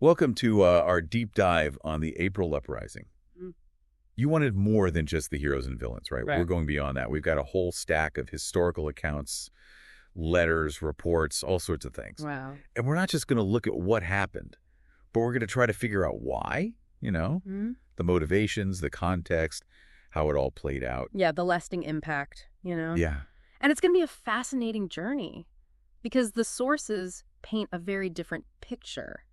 Welcome to our deep dive on the April Uprising. Mm. You wanted more than just the heroes and villains, right? Right. We're going beyond that. We've got a whole stack of historical accounts, letters, reports, all sorts of things. Wow. And we're not just going to look at what happened, but we're going to try to figure out why, the motivations, the context, how it all played out. Yeah, the lasting impact, Yeah. And it's going to be a fascinating journey because the sources paint a very different picture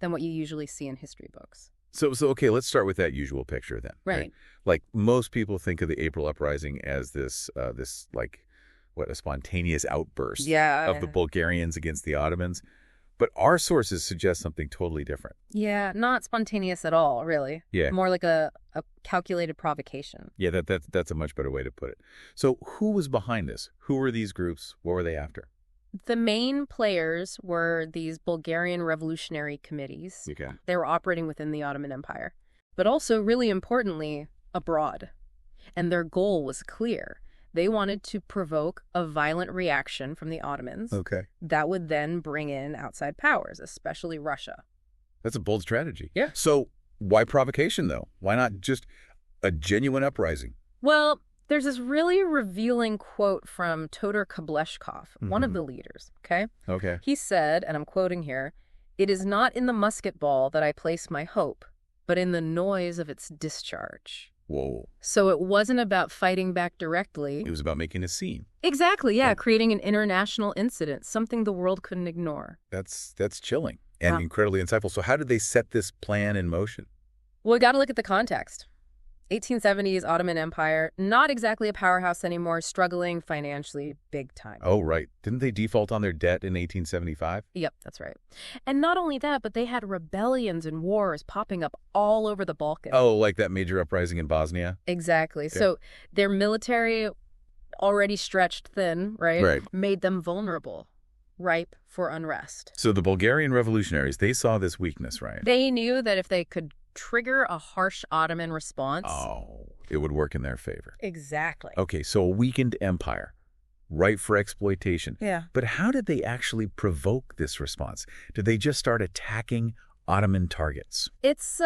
than what you usually see in history books. So okay, let's start with that usual picture then. Right. Like most people think of the April Uprising as a spontaneous outburst of the Bulgarians against the Ottomans. But our sources suggest something totally different. Yeah, not spontaneous at all, really. Yeah. More like a calculated provocation. Yeah, that's a much better way to put it. So who was behind this? Who were these groups? What were they after? The main players were these Bulgarian revolutionary committees. Okay. They were operating within the Ottoman Empire, but also, really importantly, abroad. And their goal was clear. They wanted to provoke a violent reaction from the Ottomans that would then bring in outside powers, especially Russia. That's a bold strategy. Yeah. So why provocation, though? Why not just a genuine uprising? Well, there's this really revealing quote from Todor Kableshkov, one of the leaders, okay? Okay. He said, and I'm quoting here, "It is not in the musket ball that I place my hope, but in the noise of its discharge." Whoa. So it wasn't about fighting back directly. It was about making a scene. Exactly, yeah, Yeah. creating an international incident, something the world couldn't ignore. That's chilling and incredibly insightful. So how did they set this plan in motion? Well, we got to look at the context. 1870s Ottoman Empire, not exactly a powerhouse anymore, struggling financially big time. Oh, right. Didn't they default on their debt in 1875? Yep, that's right. And not only that, but they had rebellions and wars popping up all over the Balkans. Oh, like that major uprising in Bosnia? Exactly. Okay. So their military, already stretched thin, right? Right. Made them vulnerable, ripe for unrest. So the Bulgarian revolutionaries, they saw this weakness, right? They knew that if they could trigger a harsh Ottoman response... Oh, it would work in their favor. Exactly. Okay, so a weakened empire, ripe for exploitation. Yeah. But how did they actually provoke this response? Did they just start attacking Ottoman targets? It's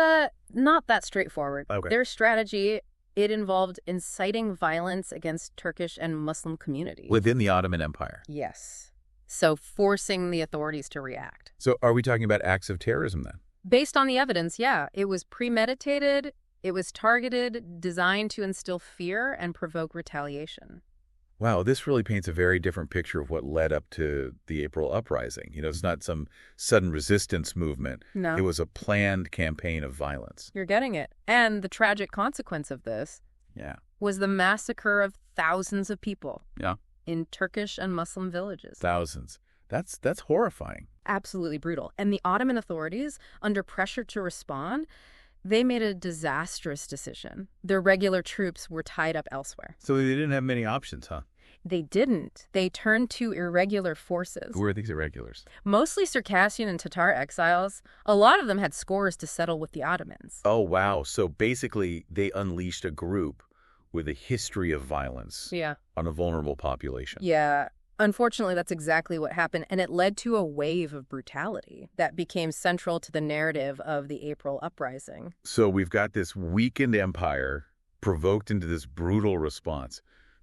not that straightforward. Okay. Their strategy, it involved inciting violence against Turkish and Muslim communities. Within the Ottoman Empire? Yes. So forcing the authorities to react. So are we talking about acts of terrorism then? Based on the evidence, yeah. It was premeditated, it was targeted, designed to instill fear and provoke retaliation. Wow, this really paints a very different picture of what led up to the April Uprising. It's not some sudden resistance movement. No. It was a planned campaign of violence. You're getting it. And the tragic consequence of this was the massacre of thousands of people in Turkish and Muslim villages. Thousands. That's horrifying. Absolutely brutal. And the Ottoman authorities, under pressure to respond, they made a disastrous decision. Their regular troops were tied up elsewhere. So they didn't have many options, huh? They didn't. They turned to irregular forces. Who are these irregulars? Mostly Circassian and Tatar exiles. A lot of them had scores to settle with the Ottomans. Oh, wow. So basically, they unleashed a group with a history of violence on a vulnerable population. Yeah. Unfortunately, that's exactly what happened, and it led to a wave of brutality that became central to the narrative of the April Uprising. So we've got this weakened empire provoked into this brutal response.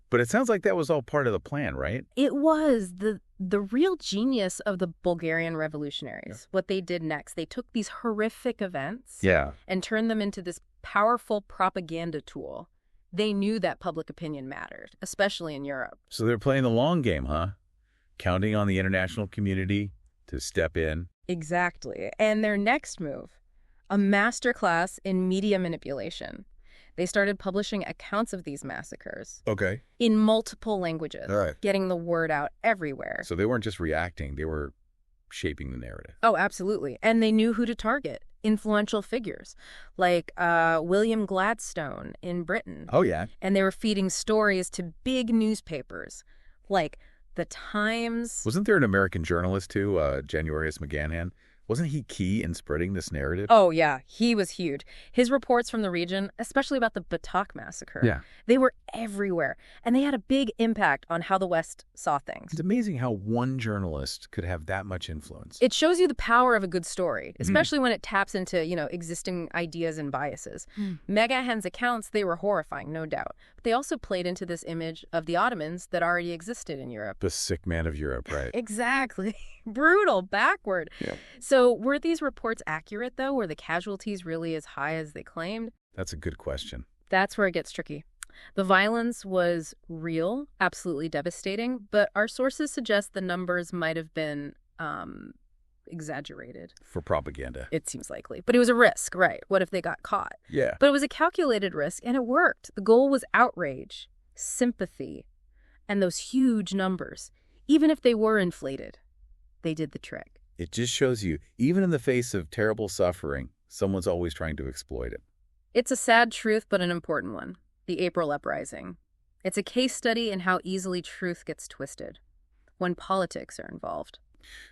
But it sounds like that was all part of the plan, right? It was the real genius of the Bulgarian revolutionaries. What they did next, they took these horrific events and turned them into this powerful propaganda tool. They knew that public opinion mattered, especially in Europe. So they're playing the long game, huh? Counting on the international community to step in. Exactly. And their next move, a masterclass in media manipulation. They started publishing accounts of these massacres. Okay. In multiple languages. All right. Getting the word out everywhere. So they weren't just reacting, they were shaping the narrative. Oh, absolutely. And they knew who to target. Influential figures like William Gladstone in Britain. Oh, yeah. And they were feeding stories to big newspapers like The Times. Wasn't there an American journalist, too, Januarius McGanahan? Wasn't he key in spreading this narrative? Oh, yeah, he was huge. His reports from the region, especially about the Batak massacre, they were everywhere, and they had a big impact on how the West saw things. It's amazing how one journalist could have that much influence. It shows you the power of a good story, especially when it taps into, existing ideas and biases. Megahen's accounts, they were horrifying, no doubt. But they also played into this image of the Ottomans that already existed in Europe. The sick man of Europe, right? Exactly. Brutal, backward. Yeah. So were these reports accurate, though? Were the casualties really as high as they claimed? That's a good question. That's where it gets tricky. The violence was real, absolutely devastating, but our sources suggest the numbers might have been exaggerated. For propaganda. It seems likely. But it was a risk, right? What if they got caught? Yeah. But it was a calculated risk, and it worked. The goal was outrage, sympathy, and those huge numbers. Even if they were inflated, they did the trick. It just shows you, even in the face of terrible suffering, someone's always trying to exploit it. It's a sad truth, but an important one. The April Uprising. It's a case study in how easily truth gets twisted when politics are involved.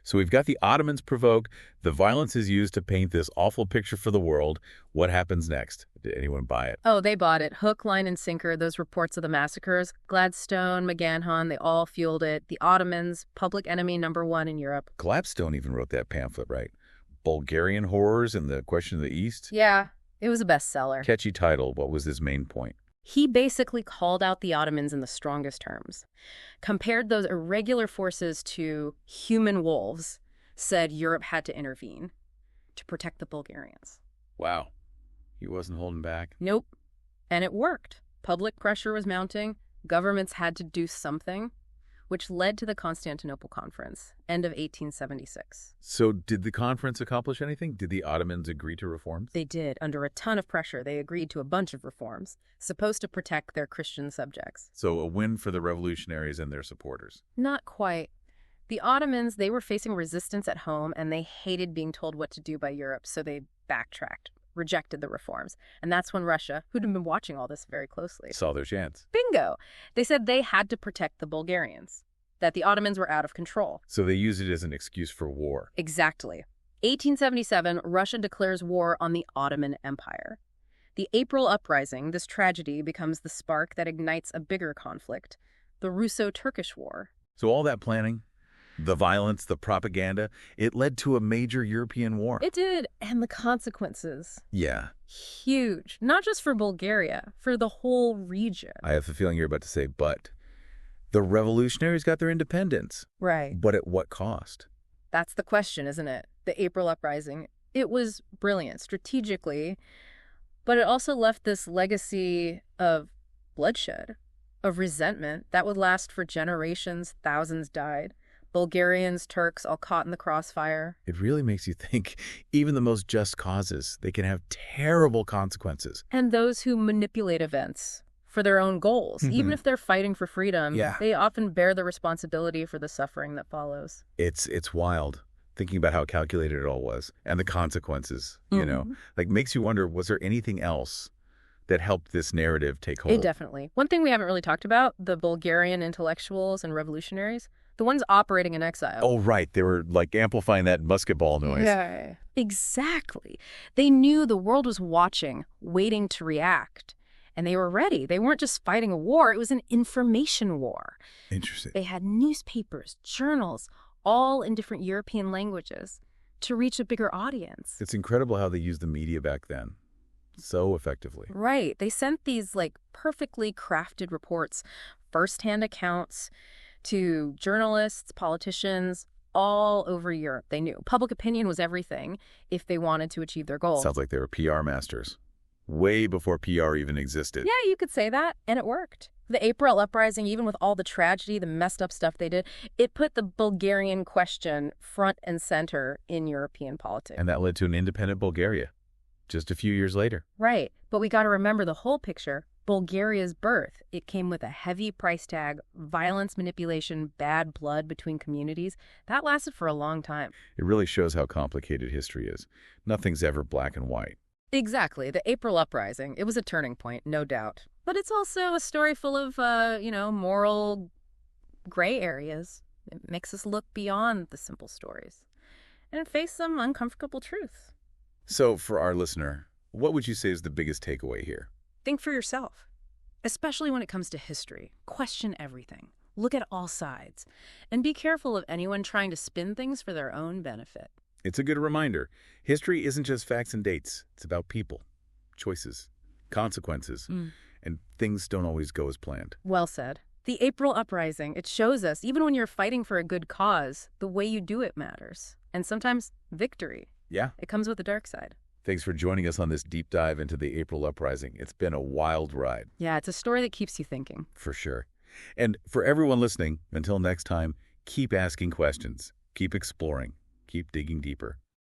So we've got the Ottomans provoke, the violence is used to paint this awful picture for the world. What happens next? Did anyone buy it? Oh, they bought it. Hook, line, and sinker, those reports of the massacres. Gladstone, McGann, they all fueled it. The Ottomans, public enemy #1 in Europe. Gladstone even wrote that pamphlet, right? Bulgarian Horrors and the Question of the East? Yeah, it was a bestseller. Catchy title. What was his main point? He basically called out the Ottomans in the strongest terms, compared those irregular forces to human wolves, said Europe had to intervene to protect the Bulgarians. Wow. He wasn't holding back. Nope. And it worked. Public pressure was mounting. Governments had to do something, which led to the Constantinople Conference, end of 1876. So did the conference accomplish anything? Did the Ottomans agree to reforms? They did. Under a ton of pressure, they agreed to a bunch of reforms, supposed to protect their Christian subjects. So a win for the revolutionaries and their supporters. Not quite. The Ottomans, they were facing resistance at home, and they hated being told what to do by Europe, so they backtracked, rejected the reforms. And that's when Russia, who'd been watching all this very closely, saw their chance. Bingo! They said they had to protect the Bulgarians, that the Ottomans were out of control. So they used it as an excuse for war. Exactly. 1877, Russia declares war on the Ottoman Empire. The April Uprising, this tragedy, becomes the spark that ignites a bigger conflict, the Russo-Turkish War. So all that planning, the violence, the propaganda, it led to a major European war. It did, and the consequences. Yeah. Huge. Not just for Bulgaria, for the whole region. I have the feeling you're about to say, but the revolutionaries got their independence. Right. But at what cost? That's the question, isn't it? The April Uprising. It was brilliant strategically, but it also left this legacy of bloodshed, of resentment that would last for generations. Thousands died. Bulgarians, Turks, all caught in the crossfire. It really makes you think even the most just causes, they can have terrible consequences. And those who manipulate events for their own goals, even if they're fighting for freedom, they often bear the responsibility for the suffering that follows. It's wild thinking about how calculated it all was and the consequences, you know, like makes you wonder, was there anything else that helped this narrative take hold? It definitely. One thing we haven't really talked about, the Bulgarian intellectuals and revolutionaries, the ones operating in exile. Oh, right. They were like amplifying that basketball noise. Yeah. Exactly. They knew the world was watching, waiting to react. And they were ready. They weren't just fighting a war. It was an information war. Interesting. They had newspapers, journals, all in different European languages to reach a bigger audience. It's incredible how they used the media back then so effectively. Right. They sent these like perfectly crafted reports, firsthand accounts to journalists, politicians, all over Europe. They knew public opinion was everything if they wanted to achieve their goal. Sounds like they were PR masters. Way before PR even existed. Yeah, you could say that, and it worked. The April Uprising, even with all the tragedy, the messed up stuff they did, it put the Bulgarian question front and center in European politics. And that led to an independent Bulgaria just a few years later. Right, but we got to remember the whole picture. Bulgaria's birth, it came with a heavy price tag, violence, manipulation, bad blood between communities. That lasted for a long time. It really shows how complicated history is. Nothing's ever black and white. Exactly. The April Uprising, it was a turning point, no doubt. But it's also a story full of, moral gray areas. It makes us look beyond the simple stories. and face some uncomfortable truths. So for our listener, what would you say is the biggest takeaway here? Think for yourself, especially when it comes to history. Question everything. Look at all sides. And be careful of anyone trying to spin things for their own benefit. It's a good reminder. History isn't just facts and dates. It's about people, choices, consequences, and things don't always go as planned. Well said. The April Uprising, it shows us, even when you're fighting for a good cause, the way you do it matters. And sometimes victory. Yeah. It comes with the dark side. Thanks for joining us on this deep dive into the April Uprising. It's been a wild ride. Yeah, it's a story that keeps you thinking. For sure. And for everyone listening, until next time, keep asking questions, keep exploring, keep digging deeper.